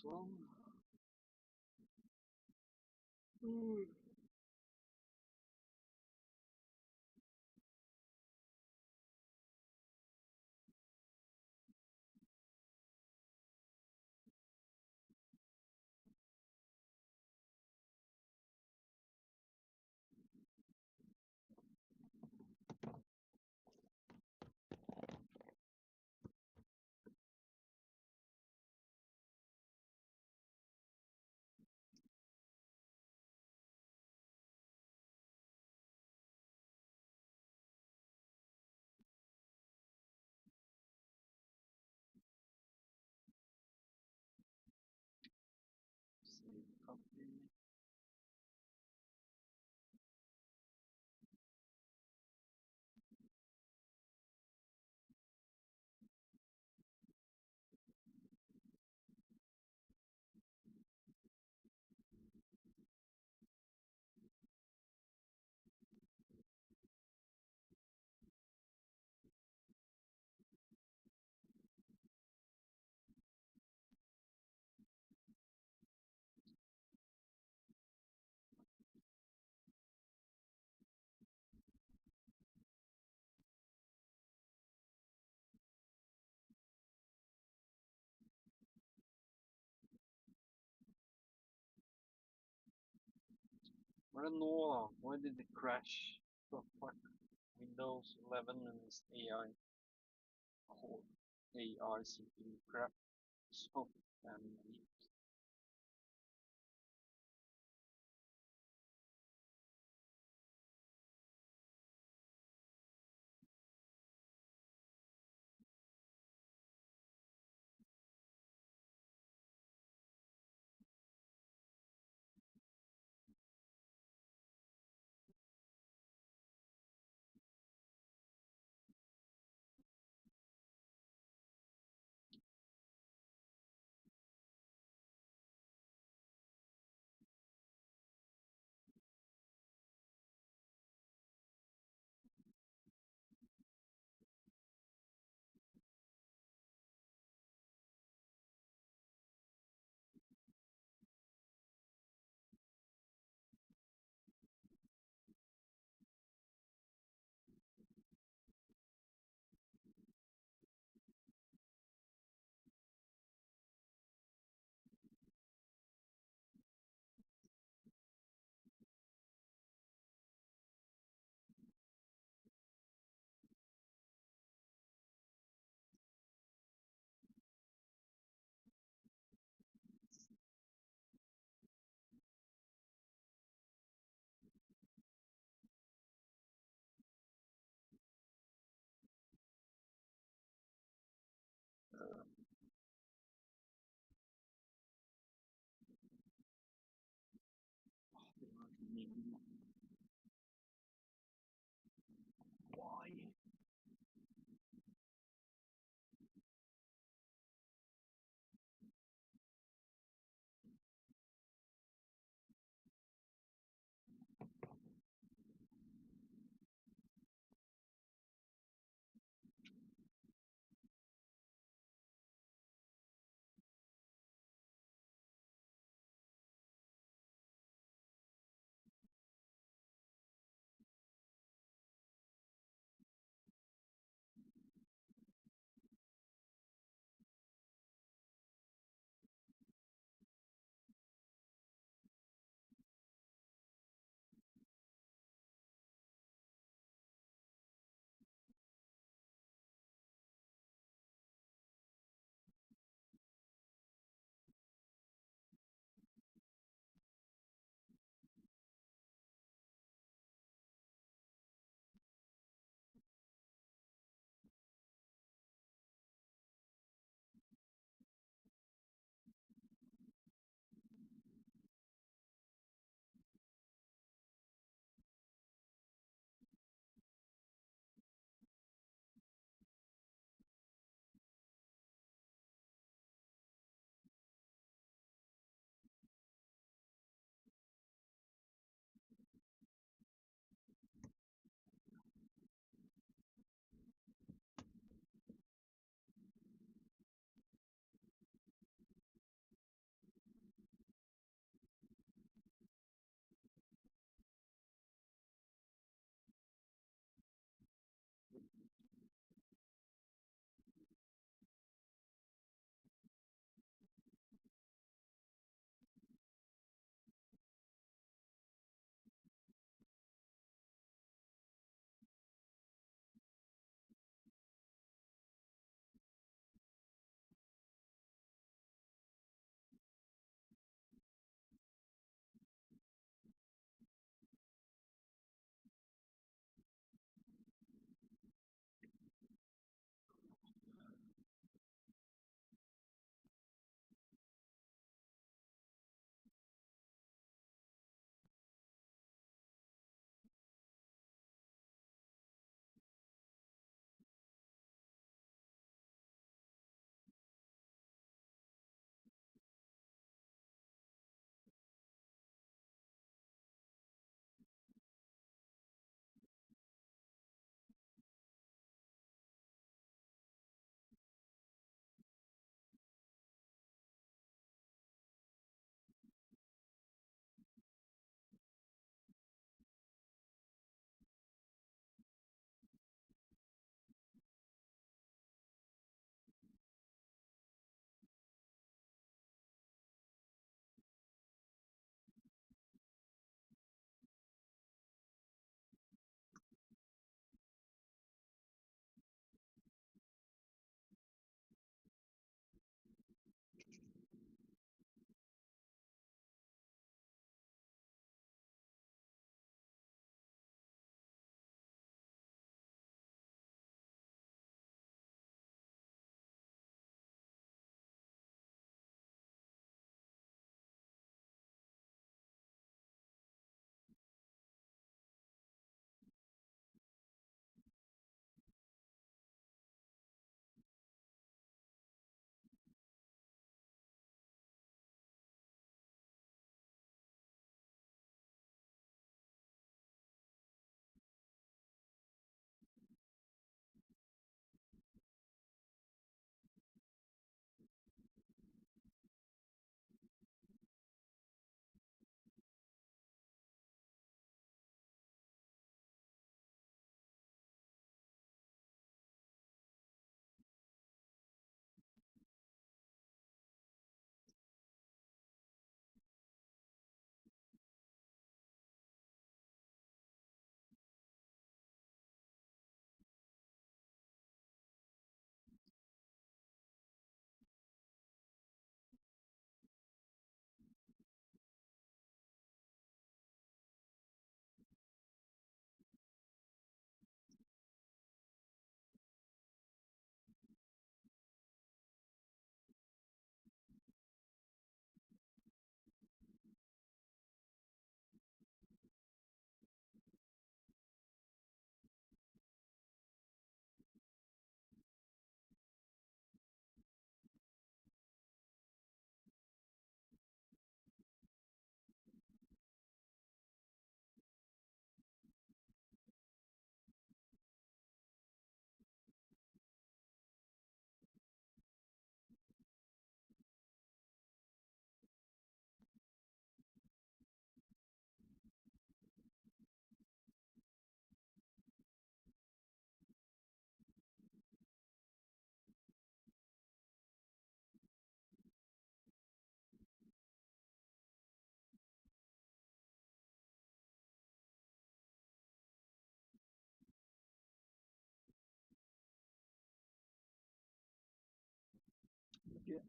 one. Mm. Save copy. I don't know why did it crash? The fuck? Windows 11 and its AI core AI CPU crap. So damn weak.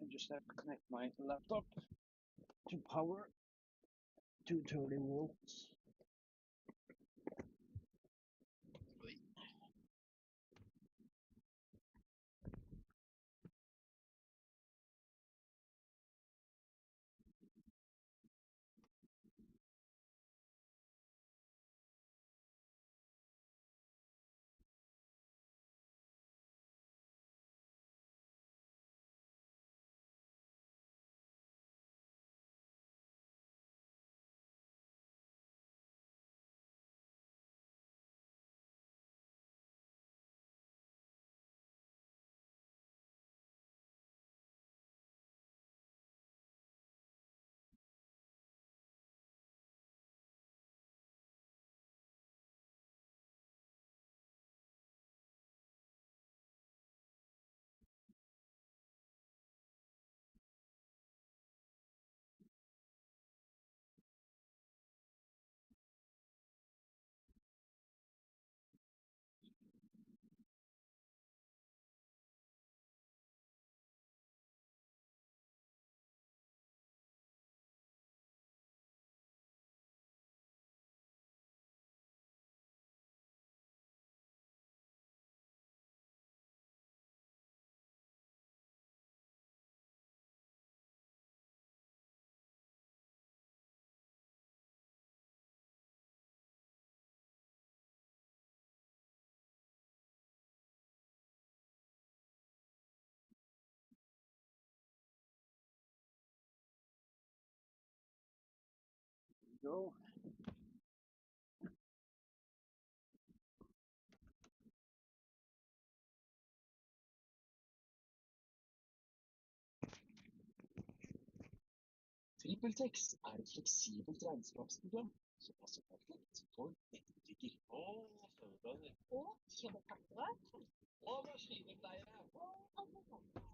I just have to connect my laptop to power 230 volts. Go. TrippelTex er et fleksibelt regnskapsprogram som passer perfekt for nettbutikker. Og kjøpepakker. Og maskinutleiere.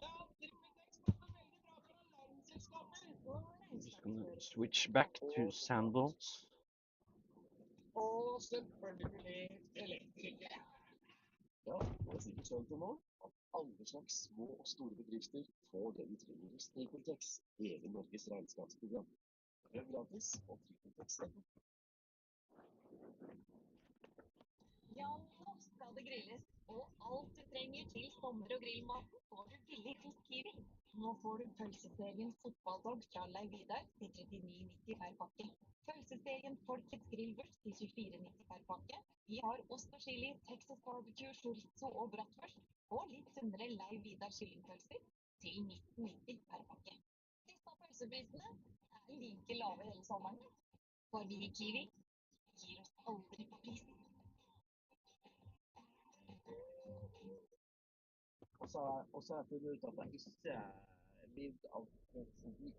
Ja, TrippelTex passer veldig bra for alarmselskaper. Just gonna switch back to Sandbox. Og selvfølgelig elektrikere. Ja, det er sikkert sånn til nå at alle slags små og store bedrifter får det de trenger hos TrippelTex, hele Norges regnskapsprogram. Prøv gratis på TrippelTex.no. Ja, nå skal det grilles, og alt du trenger til sommer- og grillmaten får du billig hos Kiwi. Nå får du pølseserien fotballdog fra Leiv Vidar til 39,90 per pakke. Pølseserien Folkets grillburst til 24,90 per pakke. Vi har ost og chili, Texas barbecue, chorizo og bratwurst, og litt sunnere Leiv Vidar kyllingpølser til 19,90 per pakke. Disse pølseprisene er like lave hele sommeren, for vi i Kiwi gir oss aldri på prisen. Og så har jeg funnet ut at jeg ikke lidd av homofobi.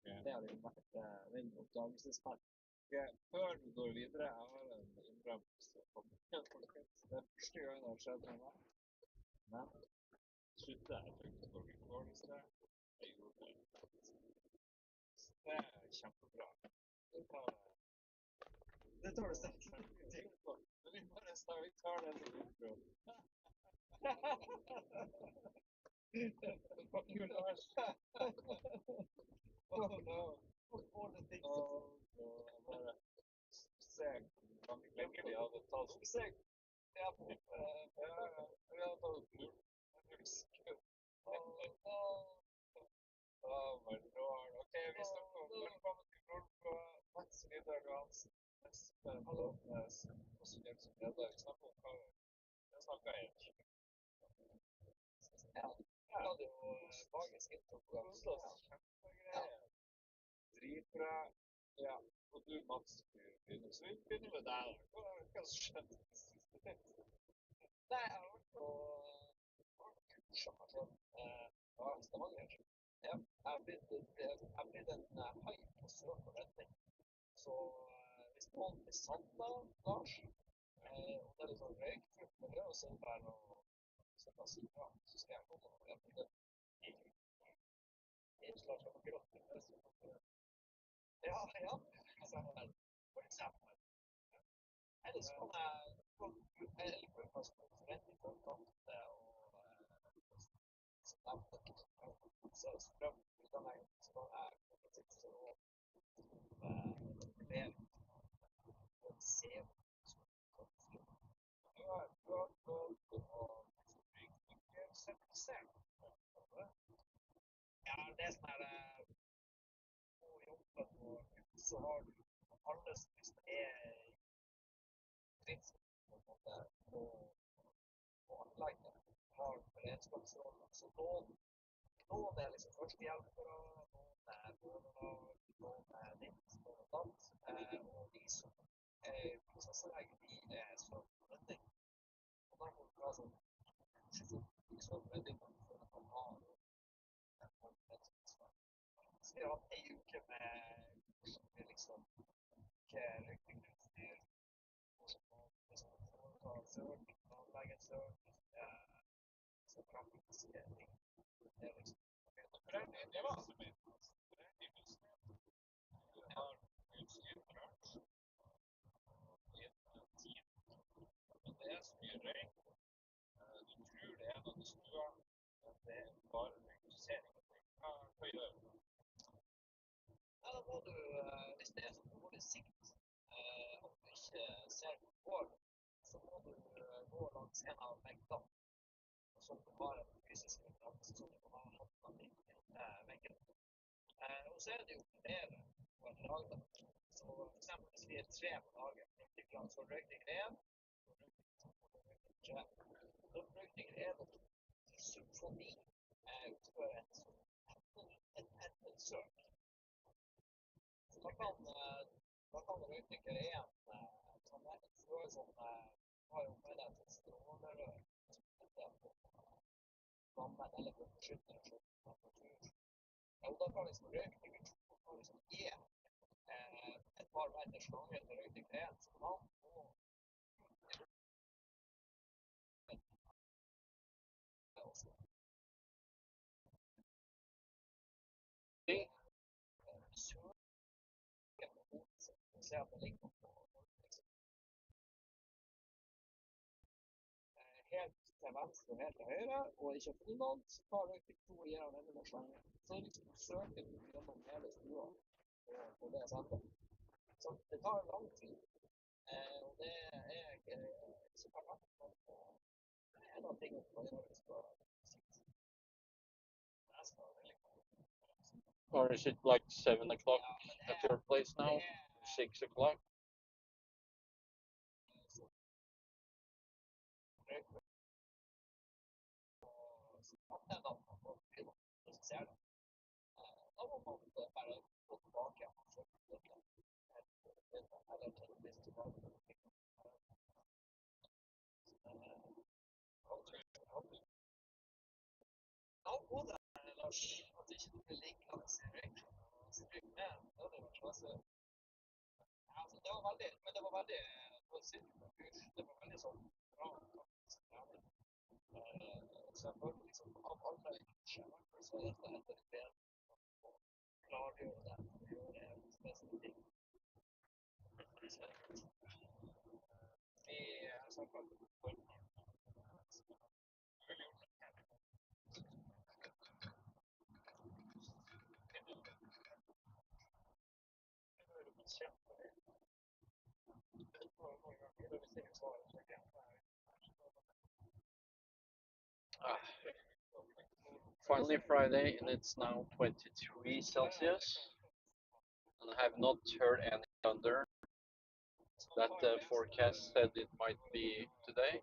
Det har jo vært min oppdagelsesferd. Før du går videre, jeg har en innrømmelse. Det er første gang det har skjedd med meg. Men sluttet jeg trykte på record-liste. Jeg gjorde det. Det er kjempebra. Det tar det sterkt. Vi tar det som intro. Oh no. Bare se hvor lenge vi hadde tatt opp seg. Vi hadde tatt opp nullskudd. Oh my lord. Ok, vi snakker om velkommen til Nordblå. Mats Vidar Johansen. Espen Låtnes. Og så hjelp som leder. Vi snakker om hva jeg snakker egentlig. Ja, jeg hadde jo magisk intro på gang. Kjempegreier. Dritbra. Ja, og du, Mats, begynner. Så vi begynner med deg. Hva skjedde? Nei, jeg har vært på kurser sånn. Stavanger. Ja, jeg har blitt en hai på søk og redning. Så hvis noen mishandler Lars, og det er litt sånn røykfrukt med brød og sønbær og så skal jeg komme og redde den i et slag av grått. Ja, for eksempel. Ellers kan jeg gå ut fast på forretning for tante og Or is it like 7 o'clock at your place now? 6 o'clock? Ah, finally Friday, and it's now 23 Celsius. And I have not heard any thunder that the forecast said it might be today.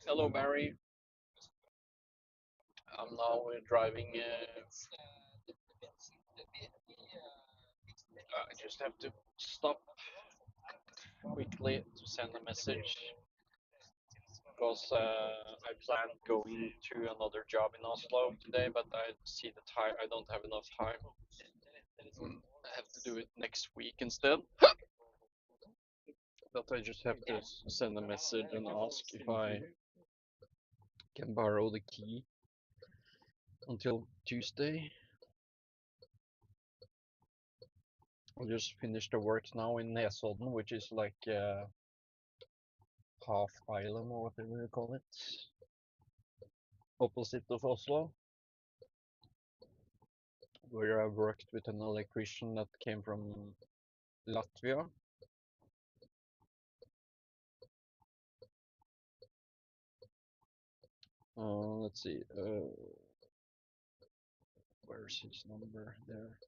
Hello, Barry. I'm now driving. I just have to stop quickly to send a message because I plan going to another job in Oslo today, but I see the time. I don't have enough time. I have to do it next week instead. But I just have to send a message and ask if I can borrow the key until Tuesday. I just finished the work now in Nesodden, which is like half island or whatever you call it, opposite of Oslo, where I worked with an electrician that came from Latvia. Let's see, where's his number there?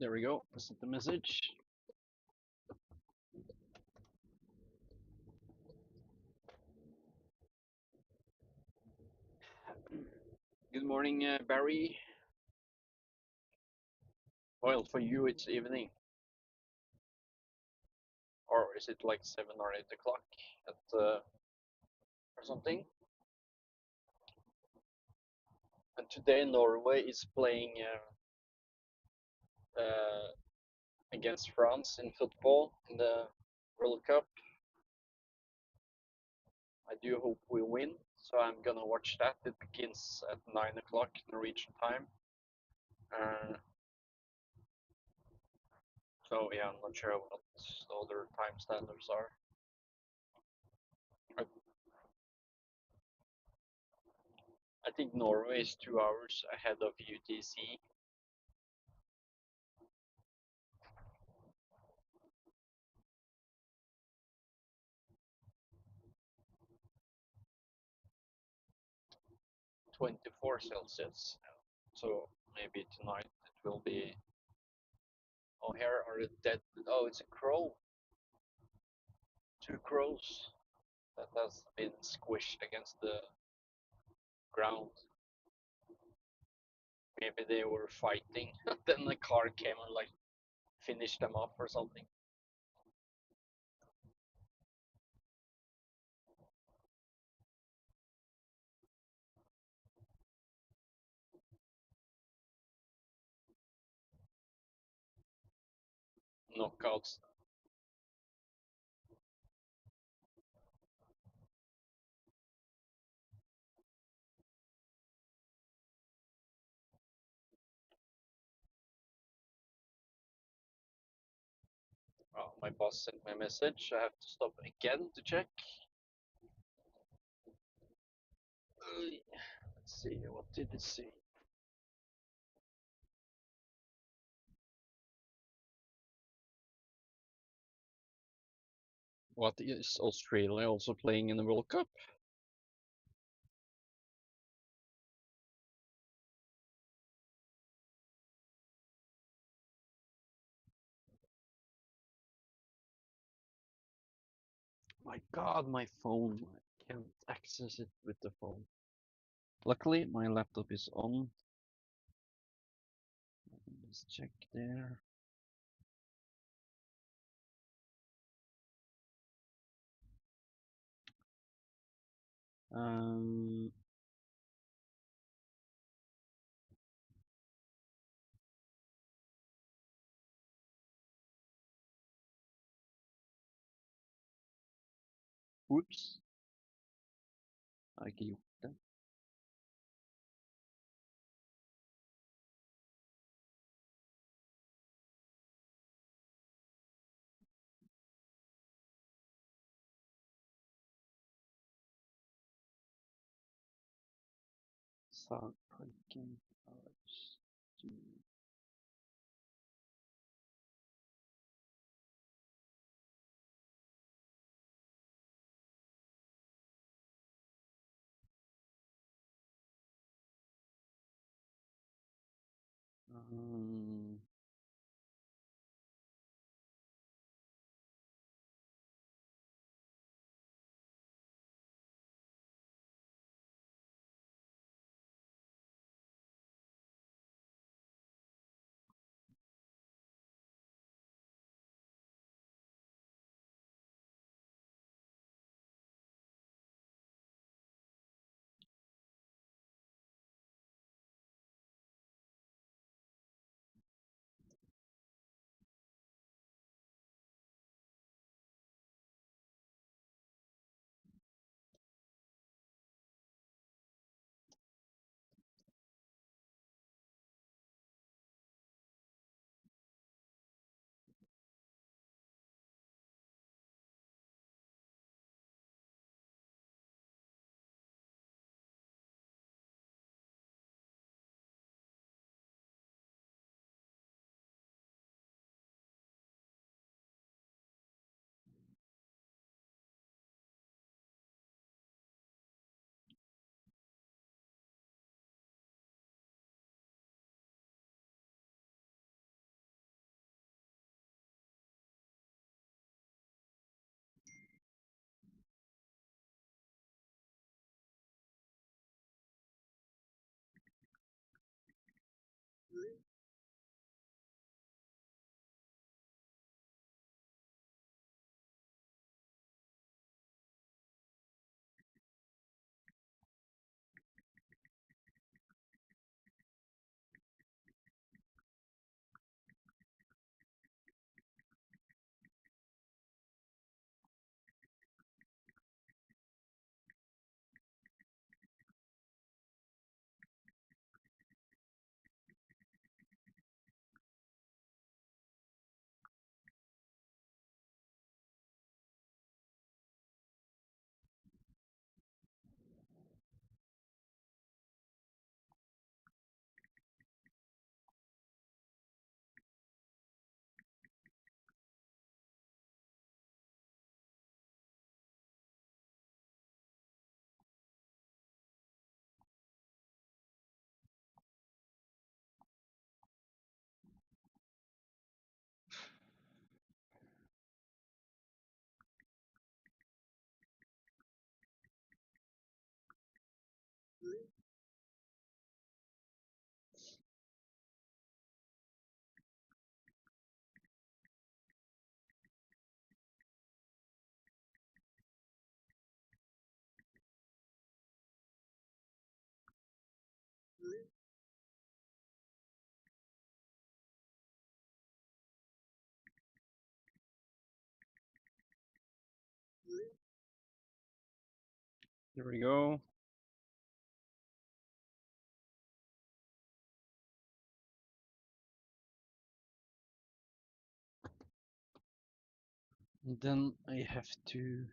There we go, I sent the message. Good morning, Barry. Well, for you it's evening. Or is it like 7 or 8 o'clock at or something? And today Norway is playing against France in football in the World Cup. I do hope we win, so I'm gonna watch that. It begins at 9 o'clock Norwegian time. So yeah, I'm not sure what the other time standards are. I think Norway is 2 hours ahead of UTC. (24°C). So maybe tonight it will be. Oh, here are the dead. Oh, it's a crow. 2 crows that has been squished against the ground. Maybe they were fighting. Then the car came and like finished them off or something. Knockouts. Oh, my boss sent me a message. I have to stop again to check. Let's see, what did it say? What, is Australia also playing in the World Cup? My God, my phone. I can't access it with the phone. Luckily, my laptop is on. Let's check there. Um, Oops. Har ikke gjort det. Sagparken House. Um, There we go. And then I have to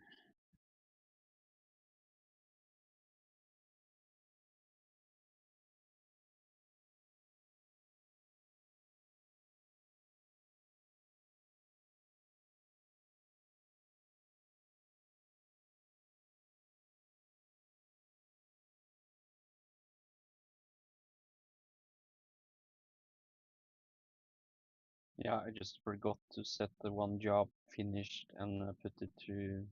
yeah, I just forgot to set the one job finished and put it to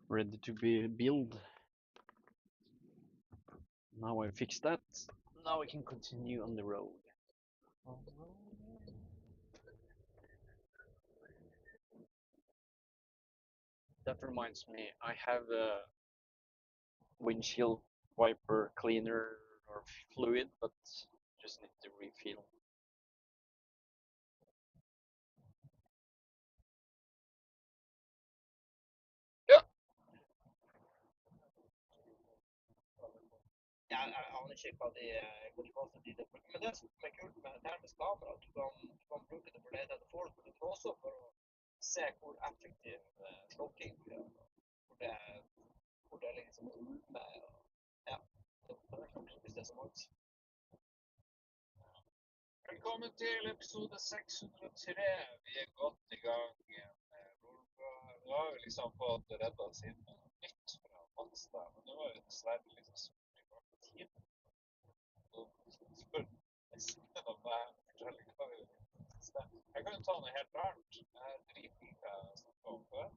ready to be build. Now I fixed that. Now I can continue on the road. That reminds me, I have a windshield wiper cleaner or fluid, but just need to refill. Ja. Jeg aner ikke hva hvor de koster de. Men det som er kult med termisk kamera, at du kan bruke det for det du får, men også for å se hvor effektiv slokking blir. Hvor det liksom ulmer. Ja, det er kult hvis det er så mange. Velkommen til episode 603. Vi er godt i gang med Rolbra. Nå har vi liksom fått redda oss inn med noe nytt fra Manstad, men nå var vi dessverre liksom så bra på tid. Så spør nesten om meg forteller hva vi gjør. Jeg kan jo ta noe helt rart. Jeg driter i hva jeg snakker om før.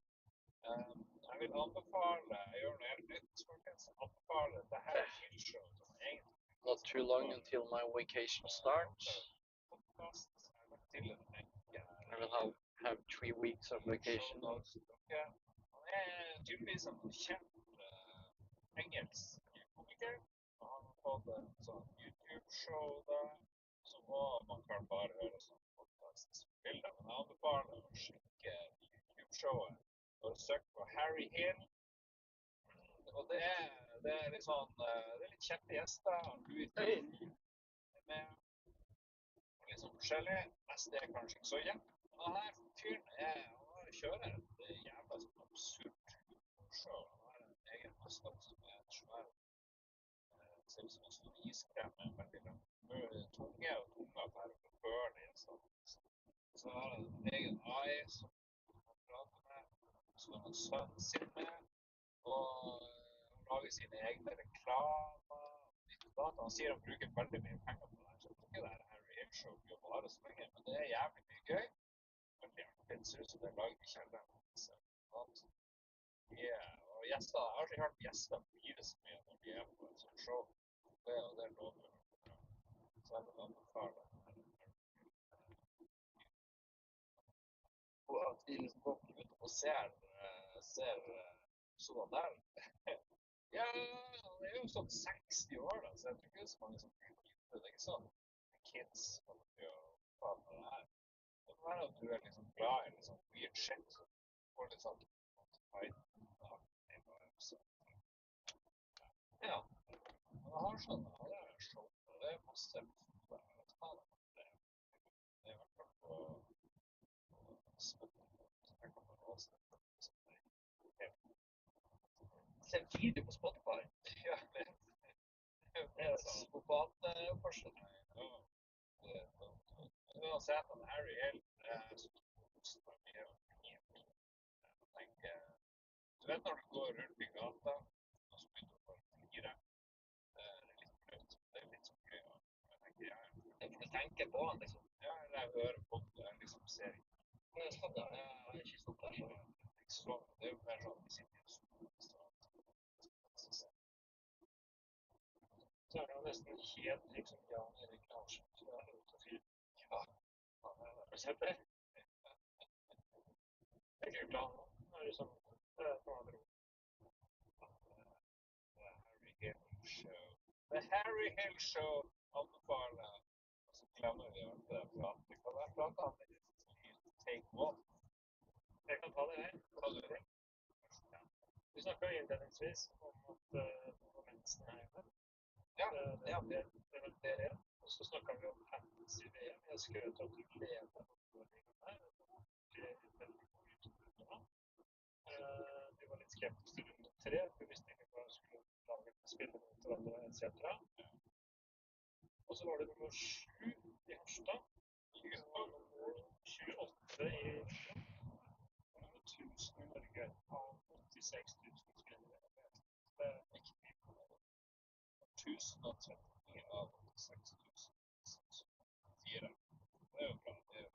Jeg vil anbefale, jeg gjør noe helt nytt, folkens. Anbefale The Harry Hill Show, som egentlig not too long until my vacation starts. I will have 3 weeks of vacation. Han er tydeligvis en kjent engelsk komiker. Han har fått en sånn YouTube-show der, som også man kan bare høre som podcast-bilder. Men jeg anbefaler å sjekke YouTube-showet og søke på Harry Hill. Og det er litt sånn, det er litt kjente gjester. Louis Theroux er med. Liksom forskjellig. Mest er kanskje ikke så jevnt. Men denne fyren kjører et jævla sånn absurd show. Han har en egen maskot som er et svær, ser ut som en stor iskrem med veldig lang tunge, og tunga bare for å føre det gjestene. Så har han en egen AI som han prater med, så har han sønnen sin med, og han lager sine egne reklamer. Han sier han bruker veldig mye penger på det, så jeg tror ikke det her show blir bare så lenge, men det er jævlig mye gøy. Veldig artig. Det ser ut som det er laget i kjelleren. Og gjester, jeg har ikke hørt gjester fire så mye når de er på et sånt show. Det lover jeg. Så jeg vil anbefale og at vi liksom går ut og ser sånn der. Ja, det er jo sånn 60 år da, så jeg tror ikke det er så mange som det er ikke sånn kids kommer til å prate med det her. Det må være at du er liksom glad i liksom weird shit. Og litt sånn ja. Men jeg har sånn, det er show, og det er masse episoder. Jeg vet hva det er. Det er i hvert fall på Spotify. Jeg kan bare avslutte det. Se en video på Spotify? Ja, det er psykopat-oppførsel. Uansett at Harry Hill så koster mye og tenker, du vet når du går rundt i gata og så begynner du bare å flire, det er litt bløtt, det er litt så gøy, og jeg tenker, ja, du tenker på han liksom, ja, eller jeg hører på det, jeg liksom ser ikke, jeg er ikke sånn der, det er jo mer sånn vi sitter i så er det jo nesten helt liksom Jan Erik Larsen, så det er ute og fyr. Ja, har du sett det? Det er ikke glad nå. Det er liksom, det er noe andre ord. The Harry Hill Show. The Harry Hill Show anbefaler, og så glemmer vi at det er prate. Hva er prate? Take one. Jeg kan ta det her. Ta det. Vi snakka innledningsvis om at det var mensen her inne. Det er vel del én. Og så snakka vi om fantasy-VM. Jeg skrøt av at du leder oppfordringen her. Det er veldig god utbytte nå. Vi var litt skeptiske til runde 3. Vi visste ikke hva vi skulle lage med spillere mot hverandre, etc. Og så var det nummer 7 i Harstad. Og nummer 28 i Oslo. Og nummer 1000 i Norge av 86 000 spillere. Det er viktig. 1039 av 86 4. Det er jo bra. Det er jo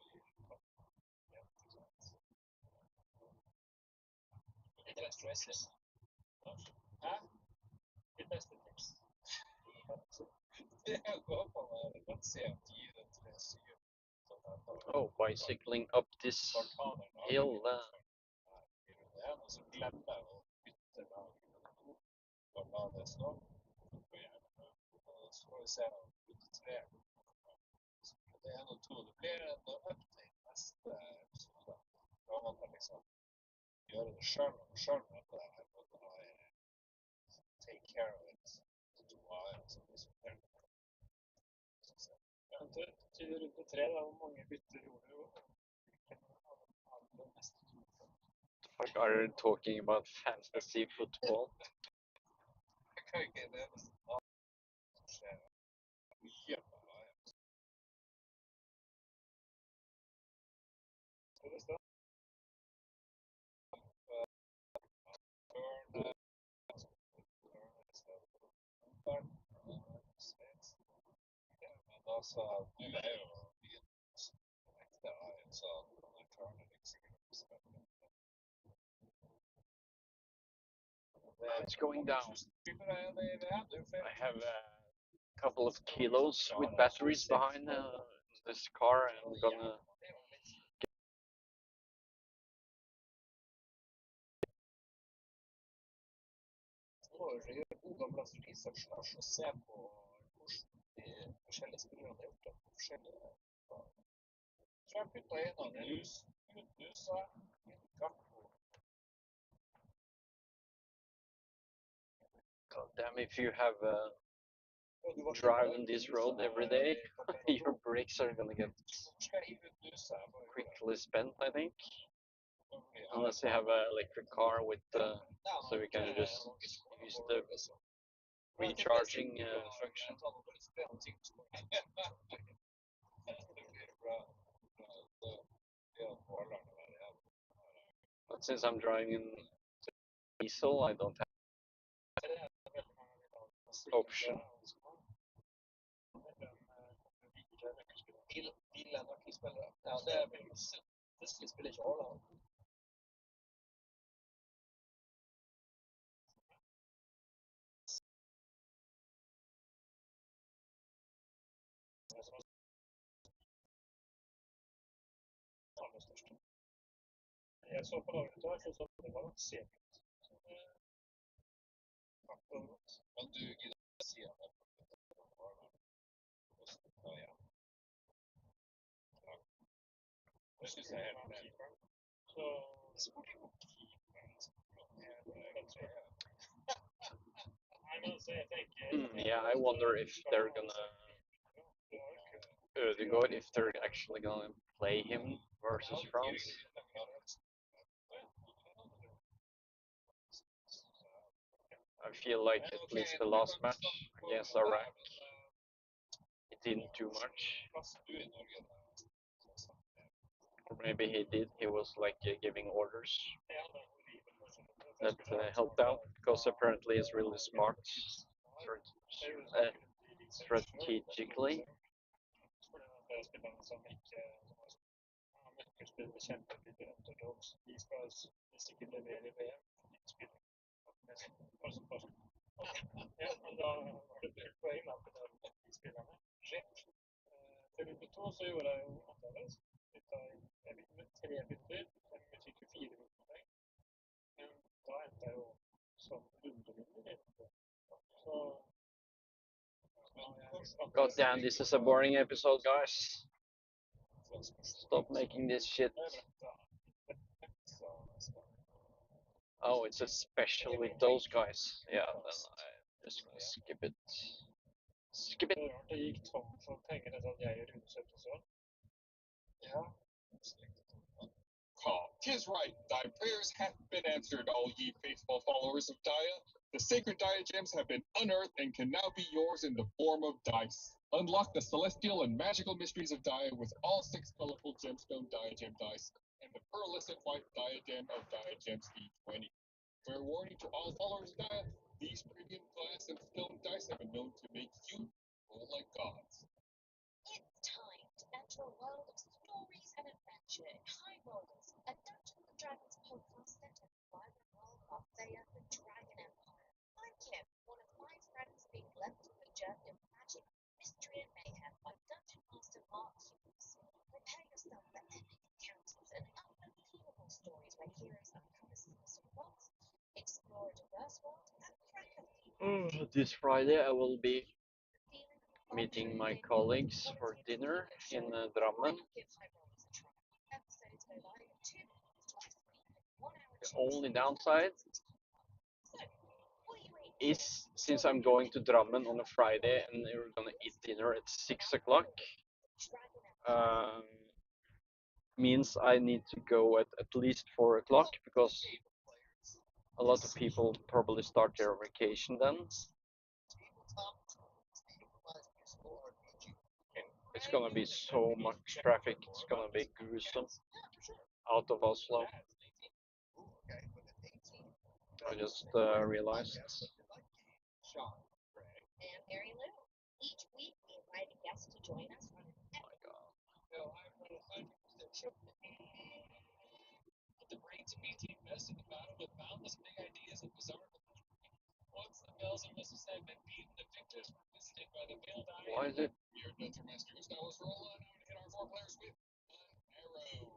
litt ekstra tips. Hæ? Litt ekstra tips. Det går på meg. Godt se om 4-3-7. Oh, bicycling up this hill. Det er noe som glemmer å bytte lag. Bare la det stå. Så får vi se om bytte 3. Det er noe 2. Det blir en update neste episode. Da må man liksom gjøre det selv med det her. Take care of it. Til runde 3 da, hvor mange bytter gjorde du? Fuck, are you talking about fantasy football? Jeg kan ikke det som skjer mye på Ajax. Skal det stå? Men da sa du er jo ekte Ajax, så han klarer det ikke sikkert. It's going down. I have a couple of kilos with batteries behind this car, and I'm gonna. Og se på hvordan de forskjellige spillerne har gjort det på forskjellige planer. Så jeg puttet inn av Nusa, Gakpo. God damn, if you have driven this road every day, your brakes are gonna get quickly spent, I think. Unless you have an electric car with, so you can just use the recharging function. But since I'm driving diesel, I don't have option. Ja, det er vel plutselig spiller ikke Haaland. Jeg så på laget der, så det var sent. Men du gidder å si at det jeg synes jeg er helt med. Så spurte jeg om keeperen. Yeah, I wonder if they're gonna Ødegaard, if they're actually gonna play him versus France. I feel like at least the last match against Iraq, he didn't do much. Or maybe he did. He was like giving orders. That helped out because apparently he's really smart strategically. Så gjorde jeg jo annerledes. Jeg begynte med 3 bytter, men vi fikk jo 4 bytter. Men da endte jeg jo som rundevinner. God damn, this is a boring episode, guys. Stop making this shit. Oh, it's a special with those guys. Yeah, then I'm just gonna skip it. Skip it. Det rart det gikk tom for pengene sånn jeg Rundset og sånn. Ja. Tis right, thy prayers have been answered, all ye faithful followers of Daya. The sacred diagems have been unearthed and can now be yours in the form of dice. Unlock the celestial and magical mysteries of Daya with all 6 colorful gemstone diagem dice and the pearlescent white diadem of diagems D20. Fair warning to all followers of Daya, these premium glass and stone dice have been known to make you roll like gods. It's time to enter a world of stories and adventure in High Rollers, a Dungeons and Dragons podcast set in the vibrant world of Arthea, the Dragon Empire. I'm Kim, one of 5 friends being left on the journey of magic, mystery, and mayhem by Dungeon Master Mark Hughes. Prepare yourself for epic encounters and unbelievable stories where heroes uncover secrets of plots, explore a diverse world, and crack a few This Friday I will be meeting my colleagues for dinner in Drammen. The only downside is since I'm going to Drammen on a Friday and we're gonna eat dinner at 6 o'clock, um, means I need to go at least 4 o'clock because a lot of people probably start their vacation then. It's gonna be so much traffic, it's gonna be gruesome out of Oslo. I just realized. And Mary Lou. Each week we invite a guest to join us on an epic But the brains of BT invest in the battle with boundless big ideas and bizarre technology. Once the bells and whistles have been beaten, the victors were visited by the veiled eye. Why is it? We are Dungeon Master Gustavus roll on out and hit our 4 players with an arrow.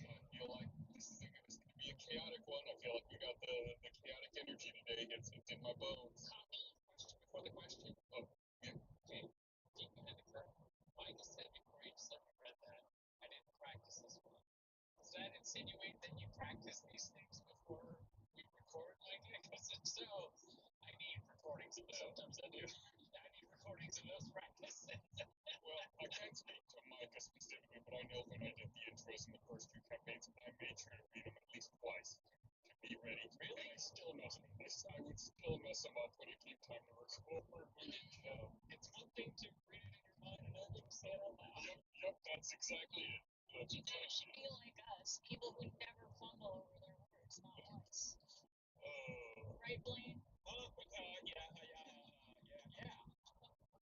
I feel like this is gonna be a chaotic one. I feel like we got the chaotic energy today. It's in my bones. Question before the question. Oh, yeah. Okay. Deep into the curve. Michael said before you just let me read that, I didn't practice this one. Does that insinuate that you practice these things before we record? Like, because if so, I need recordings of those. Sometimes I do. I need recordings of those practices. Well, I can't speak to Micah specifically, but I know when I did the intros in the first 2 campaigns, I made sure to read them at least twice to be ready. Really? I still mess them up. I would still mess them up when it came time to record. It's one thing to read it in your mind, another thing to say it out loud. Yep, that's exactly it. That's You guys should be like us, people who never fumble over their words, not once. Right, Blaine? Yeah.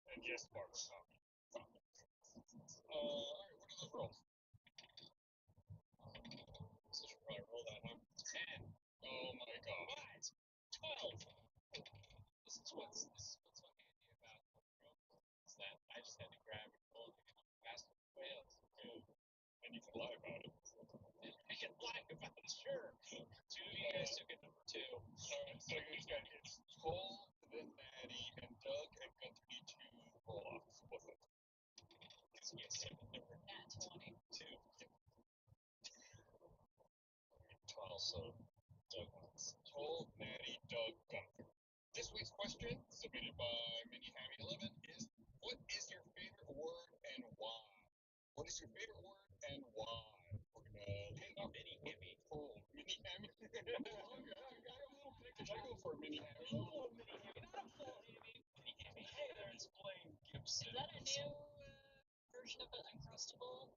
And yes, Barbara, copy. Alright, what are those rolls? So should probably roll that, huh? 10. Oh my god. What? 12. This is what's handy about the room, is that I just had to grab and roll it faster than whales. And you can lie about it. I can lie about it, sure. 2, you guys took it number 2. Alright, so you got it's Cole, then Maddie, and Doug, and Gunther need to roll off. What's that? Because you guys took the number Nat 20. 2. 12, so Doug wins. Cole, Maddie, Doug, Gunther. This week's question, submitted by MiniHammy11, is what is your favorite word and why? What is your favorite word and why? We're gonna hand off MiniHammy. Oh, MiniHammy. I go for MiniHammy. Not a full Hammy. MiniHammy. Hey there, it's Blaine Gibson. Is that a new version of an Uncrustable?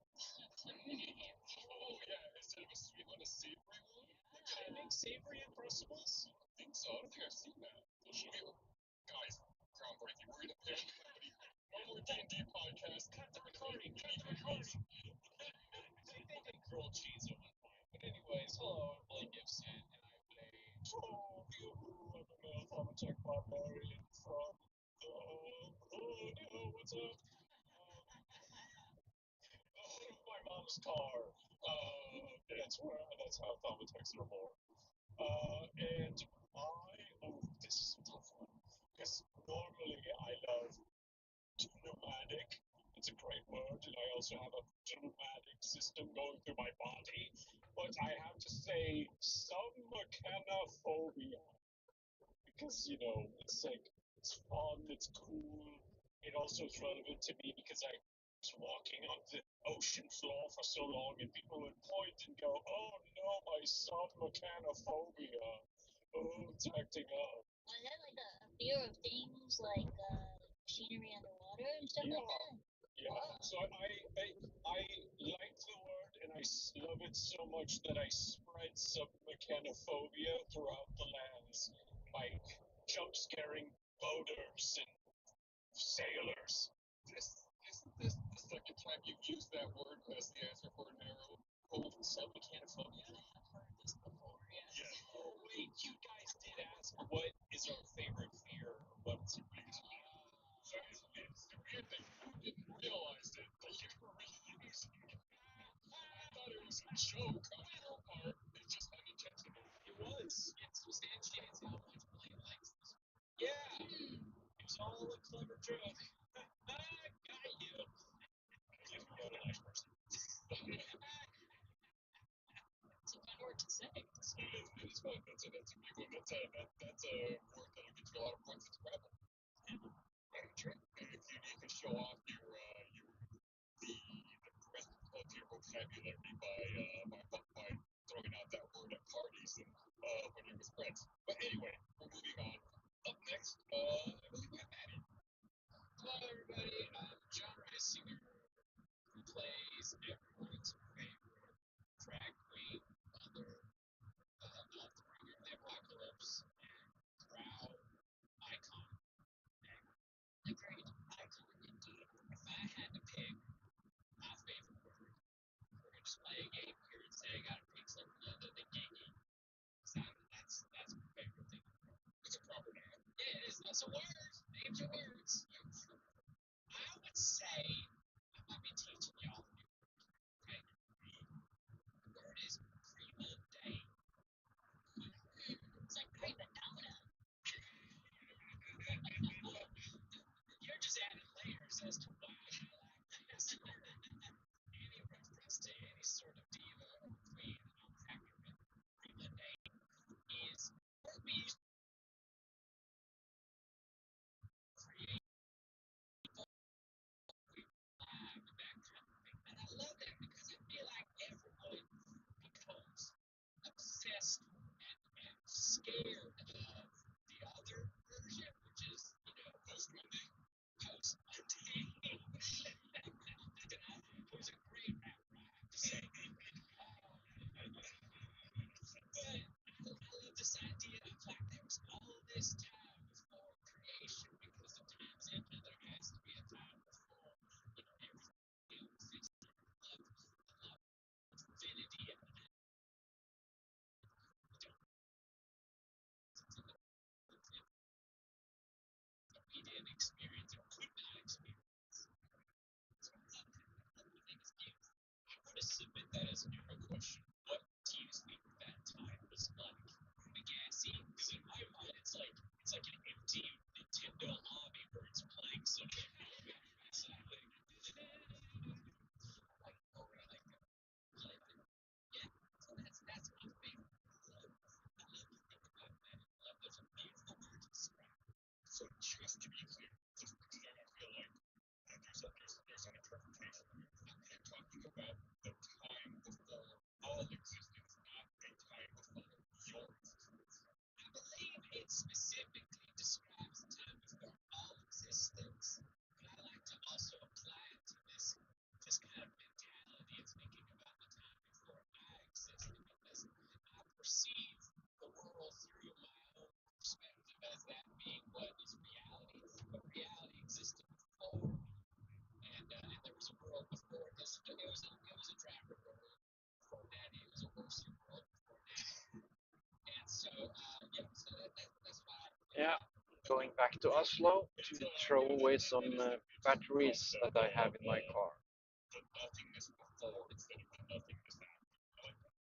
MiniHammy. Oh yeah, instead of a sweet one, a savory one. Yeah. They make savory Uncrustables? I think so. I don't think I've seen that. Guys, groundbreaking. We're gonna pay one more D&D podcast. Cut the recording. They did grilled cheese at one point. But anyways, hello, I'm Blake Gibson, and I play Thaumaturg Barbarian from the... Oh no, what's up? My mom's car. That's how Thaumaturgs are born. And this is a tough one. Because normally I love nomadic. It's a great word, and I also have a nomadic system going through my body. But I have to say, say submechanophobia because it's like it's fun, it's cool. It also is relevant to me because I was walking on the ocean floor for so long, and people would point and go, "Oh no, my submechanophobia. Oh, it's acting up." Was that like a fear of things like machinery underwater and stuff like that? Yeah. So I like the word and I love it so much that I spread submechanophobia throughout the lands by jump scaring boaters and sailors. This the second time you've used that word as the answer for narrow cold submechanophobia. I've heard this before, yes. Yeah. Oh wait, you guys did ask what is our favorite fear or what's your biggest fear. So it's the weird thing. You didn't realize it, but you were reusing it. I thought it was a joke on your part. It's just unintentional. It was. It substantiates how much Blaine likes this. Yeah. It was all a clever joke. Got you. You're a nice person. It's a fun word to say. It is fun. That's a big one. That's a word that'll get you a lot of points at Scrabble. True. If you need to show off the breadth of your vocabulary by throwing out that word at parties and when you're with friends. But anyway, we're moving on. Up next, I believe we have Maddie. Hello, everybody. I'm John Reisinger, who plays everyone's favorite drag queen, mother, Oathbringer of the Apocalypse, and proud icon. A great icon indeed. If I had to pick my favorite word, we're going to just play a game here and say I got to pick something other than geeky. That's my favorite thing. It's a proper noun. Yeah, it is. That's a word. Names are words. I would say I might be teaching y'all a new word. Okay? The word is premundane. It's like prima donna. You're just adding layers as to why I like this. Any reference to any sort of diva or queen I'm accurate. Premundane is where we use create live, that kind of thing. And I love that because I feel like everyone becomes obsessed and scared of the other version, which is, Post Monday. Post Monday. It was a great rap rhyme to say. But I love this idea of like there was all this time before creation because the time's ended. There has to be a time before, everything exists. I love infinity and we didn't experience or could not experience. So I love that. Everything is gift. I'm going to submit that as a narrow question. What do you think that time was like? Gassy? Because in my mind, it's like an empty Nintendo lobby where it's playing some like, oh, I like that. Yeah, so that's my favorite. I love to think about that. I love those beautiful words to describe. So just to be clear, just because I feel like there's an interpretation here. I'm talking about the time before all existence, not a time before your existence. I believe it specifically describes the time before all existence, but I like to also apply it to this kind of mentality of thinking about the time before I existed because I perceive the world through my own perspective as that being what is reality, but reality existed before me, and there was a world before this. It was a drabber world before that. It was a worse world before that. And so, so that's why. Yeah, going back to Oslo to throw away some batteries that I have in my car. The nothingness before instead of the nothingness after. I like that.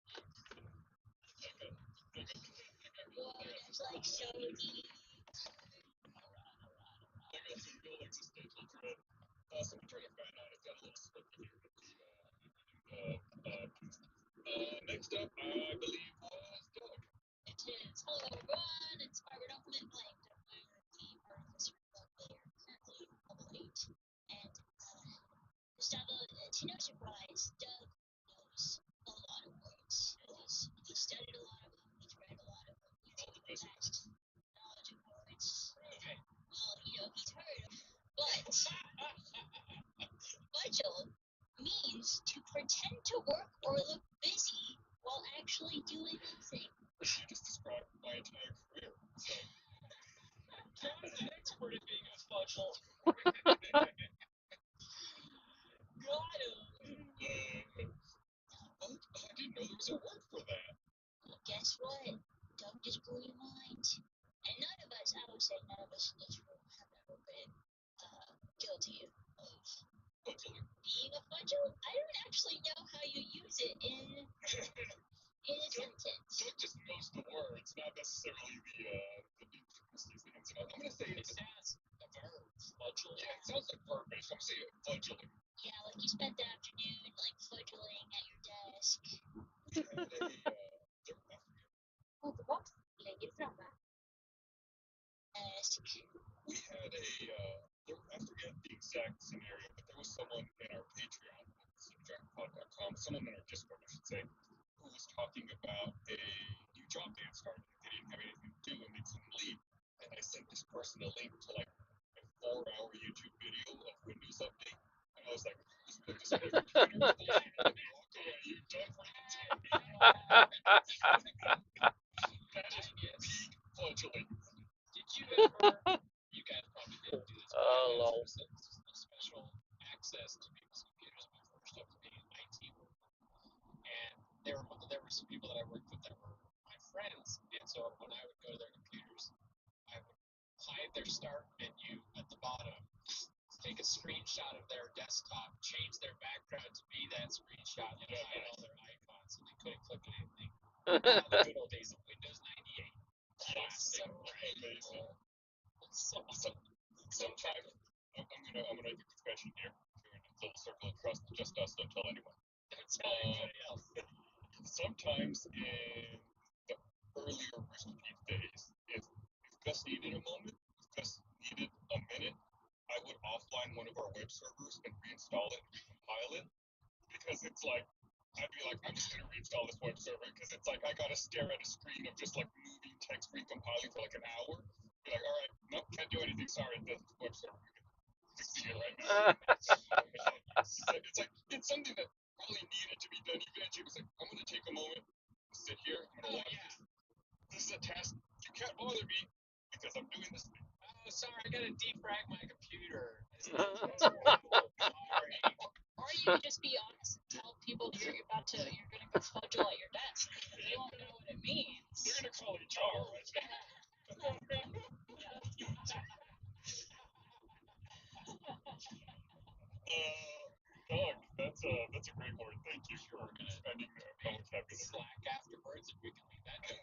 It's like so deep. I got some real existential dread. So we turn a fan on. It's got a little smoke in here. Next up, I believe, was Doug. It is. Hello, everyone. It's Margaret Oakland playing WP Artificer Bug Layer, currently level 8. And Gustavo, to no surprise, Doug knows a lot of words. He's studied a lot of them. He's read a lot of them. He's All the business. knowledge of words. Okay. Well, he's heard of. But Fudgel means to pretend to work or look busy while actually doing nothing. You just described my entire career. So, John's an expert at being a fudgel. Got him. I didn't know there was a word for that. Well, guess what? Doug just blew your mind. And none of us, I would say none of us in this room have ever been guilty of Fudgling. being a fudgel. I don't actually know how you use it in a sentence. Doug just knows the words, not necessarily the intricacies, the ins and outs. I'm going to say It sounds a verb, fudgel. Yeah, it sounds like verb based. I'm going to say fudgling. Yeah, like you spent the afternoon like fudgling at your desk. We had Lägger framme. we had I forget the exact scenario, but there was someone in our Patreon, cinedragonpod.com, someone in our Discord, I should say, who was talking about a new job they had started. They didn't have anything to do and they couldn't leave. And I sent this person a link to like a 4-hour YouTube video of Windows Update. And I was like, just put this on your computer, walk away, you're done for the day. That is peak fudgling. Did you ever? You guys probably didn't do this. But I lol. had special access to people's computers when I first started being in IT work. And there were some people that I worked with that were my friends. And so when I would go to their computers, I would hide their start menu at the bottom, take a screenshot of their desktop, change their background to be that screenshot, and hide all their icons so they couldn't click on anything. The good old days of Windows 98. Classic. Amazing. Sometimes I'm gonna make a confession here. We're in a little circle of trust, just us. Don't tell anyone. Don't tell anybody else. Sometimes in the earlier Rooster Teeth days, if Gus needed a moment, if Gus needed a minute, I would offline one of our web servers and reinstall it and recompile it, because it's like I'd be like, I'm just gonna reinstall this web server because it's like I gotta stare at a screen of just like moving text recompiling for like an hour. Be like, all right, nope, can't do anything. Sorry, the web server. Fixing it right now. It's like it's something that really needed to be done. Eventually, it was like, I'm gonna take a moment, sit here. I'm gonna this is a task. You can't bother me because I'm doing this thing. Oh, sorry, I gotta defrag my computer. Sorry. Or you can just be honest and tell people you're gonna go fudgel at your desk. They won't know what it means. They're gonna call HR, right? Doug, that's a great word. Thank you for expanding the vocabulary. Slack afterwards if we can leave that. It's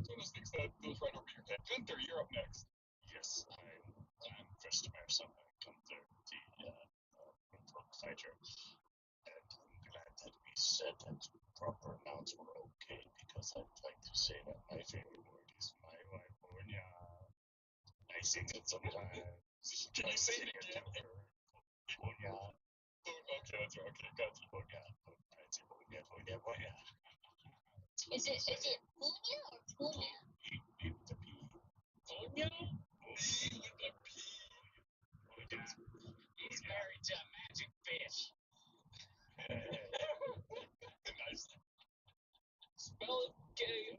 one of those things that goes right over your head. Gunther, you're up next. Yes, I'm Christopher Summer, Gunther, the Rogue Fighter, and I'm glad that we said that proper nouns were okay, because I'd like to say that my favorite word is my Livonia. I sing it sometimes. Can you say it again? Livonia. Okay, that's right. Okay, got you. Livonia. Is it Punya or Punya? With the P. Punya? With the P. He's married to a magic fish. Nice. Spell it gay.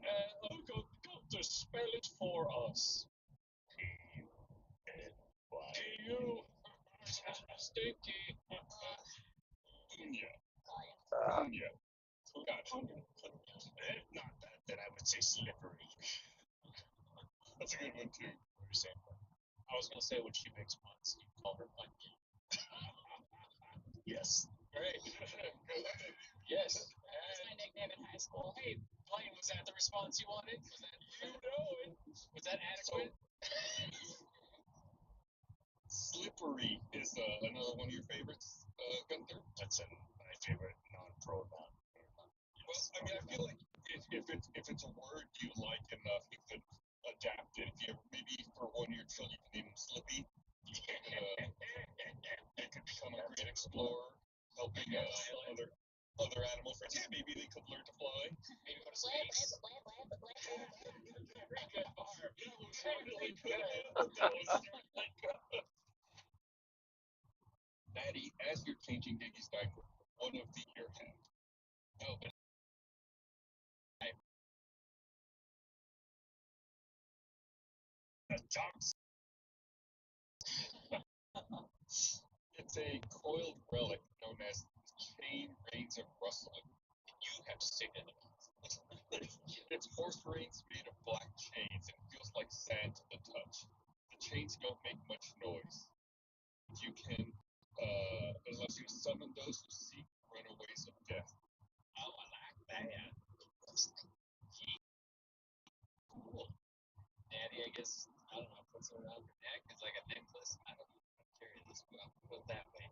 Go to spell it for us. P-U-N-Y. You stinky. Punya. Punya. Gotcha. Not that, then I would say slippery. That's a good one too. What were you saying? I was gonna say when she makes puns, you call her Punky. Yes. Great. Yes. That's my nickname in high school. Hey, Blaine, was that the response you wanted? Was that Was that adequate? Slippery is another one of your favorites, Gunther. That's my favorite non pronoun. Well, I mean, I feel like if it's a word you like enough, you could adapt it. If you ever, maybe for one of your children, you can name him Slippy. They could become a great explorer, helping other animal friends. Yeah, maybe they could learn to fly. Maybe go to space. Very good, Barb. Really good. That was really good. Maddie, as you're changing Diggy's diaper, one of the ear hand. Oh, but It's a coiled relic known as chain reins of rustling. you have to say that. It's horse reins made of black chains and feels like sand to the touch. The chains don't make much noise. You can, it allows you to summon those who seek runaways of death. Oh, I like that. Cool. Daddy, I guess, I don't know, puts it around her neck. It's like a necklace. I don't know how to carry this well. Put it that way.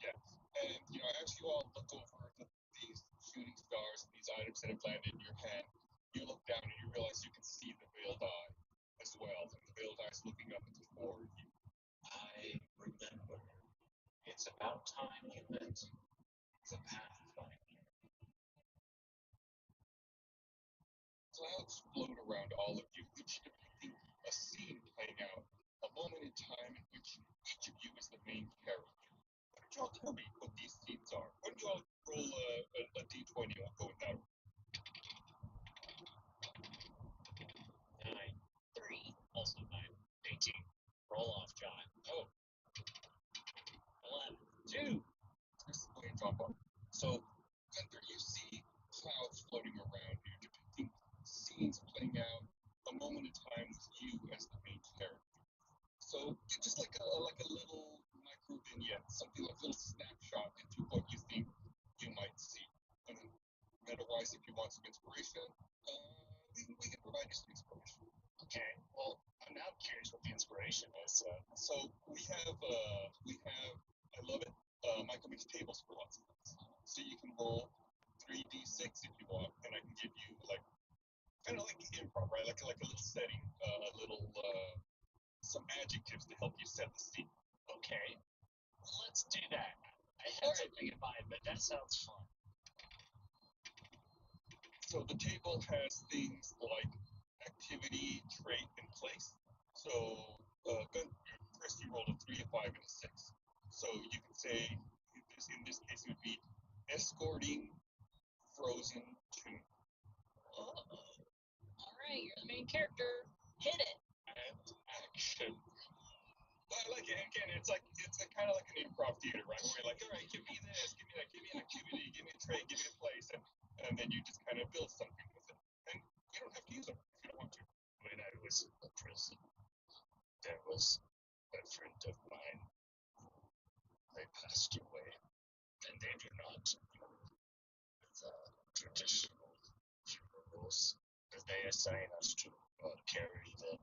Yeah, and as you all look over these shooting stars and these items that have landed in your hand, you look down and you realize you can see the veiled eye as well. And the veiled eye is looking up at the four of you. I remember. It's about time you met the Pathfinder. Clouds float around all of you, each depicting a scene playing out, a moment in time in which each of you is the main character. Why don't you all tell me what these scenes are? Why don't you all roll a d20 and we'll go with that? 9, 3, also 9, 18. Roll off, John. Oh. 11, 2. This is playing top up. So, Gunther, you see clouds floating around you, depicting scenes playing out, a moment in time with you as the main character. So, it's just like a little micro vignette, something like a little snapshot into what you think you might see. And then, otherwise, if you want some inspiration, we can provide you some inspiration. Okay, well, I'm now curious what the inspiration is. So we have, I love it. Michael makes tables for lots of things. So you can roll 3d6 if you want, and I can give you kind of like improv, right? Like a little setting, some adjectives to help you set the scene. Okay, let's do that. I had something in mind, but that sounds fun. So the table has things like activity, trait, and place. So Chris, you rolled a 3, a 5, and a 6. So you can say, in this case, it would be escorting frozen tune. All right, you're the main character. Hit it. And action. But I like it. Again, it's kind of like an improv theater, right? Where you're like, all right, give me this, give me that, give me an activity, give me a trait, give me a place, and then you just kind of build something with it. And you don't have to use them if you don't want to. When I was in the prison, there was a friend of mine. They passed away, and they do not do the traditional funerals. They assign us to carry them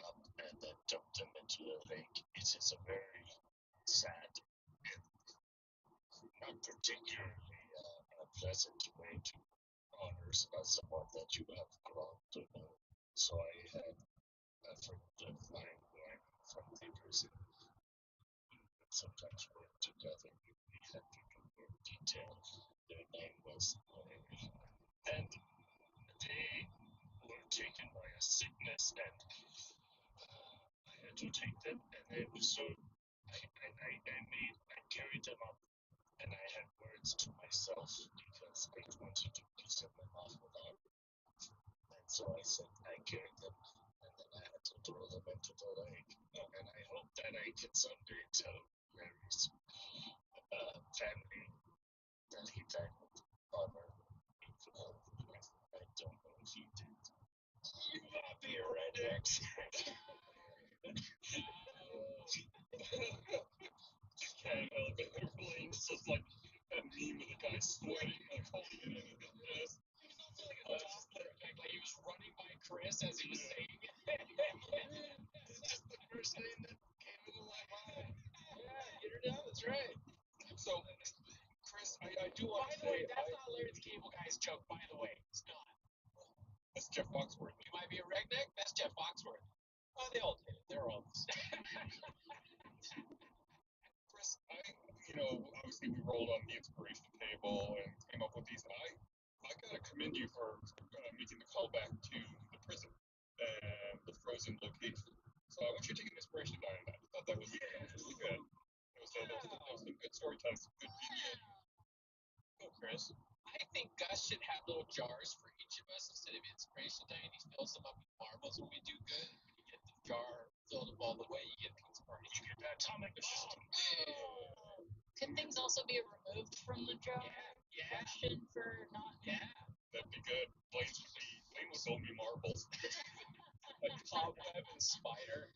up and then dump them into the lake. It is a very sad and not particularly pleasant way to honor someone that you have grown to know. So I had a friend of mine who I knew from the prison. We would sometimes work together. We had to do more detail. Their name was Larry. And they were taken by a sickness, and I had to take them. And it was so I carried them up, and I had words to myself because I wanted to send them off without. And so I said I carried them, and then I had to throw them into the lake. And I hope that I can someday tell Larry's family that he died with honor. I don't know if he did. You might be a redneck. Okay, elevator flames. So it's like that meme of the guy sweating, like holding it in his chest. Like he was running by Chris as he was saying it. It's just the first name that came into my mind. Yeah, get her down. That's right. So, Chris, I I do want By to the way, say, that's not Larry the Cable Guy's joke, by the way. It's not. that's Jeff Foxworthy. You might be a redneck, that's Jeff Foxworthy. Oh, they all did it. They're all the same. Chris, obviously we rolled on the inspiration table and came up with these, and I gotta commend you for making the callback to the prison and the frozen location. So I want you to take an inspiration out of that. I thought that was really good. That was some good storytelling, some good video. Go, Chris. I think Gus should have little jars for each of us instead of inspiration day, and he fills them up with marbles when we do good. When you get the jar filled up all the way, you get Pete's party. You get that atomic bomb. Can things also be removed from the jar? Yeah. Question for not. Yeah. That'd be good. Blaine would build me marbles. A cobweb and spider.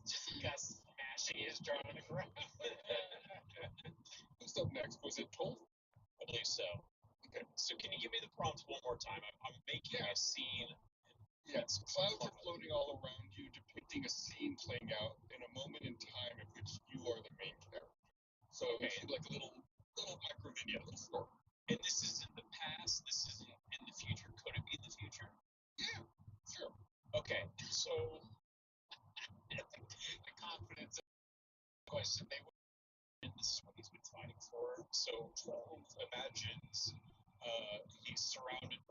Just Gus smashing his jar on the ground. Who's up next? Was it Tolf? I believe so. Okay. So can you give me the prompt one more time? I'm making a scene. Yes, clouds are floating all around you, depicting a scene playing out in a moment in time in which you are the main character. So it's like a little micro vignette, little story. And this is in the past. This is in the future. Could it be the future? Yeah, sure. Okay. So the confidence question they would. And this is what he's been fighting for. So Tolf imagines he's surrounded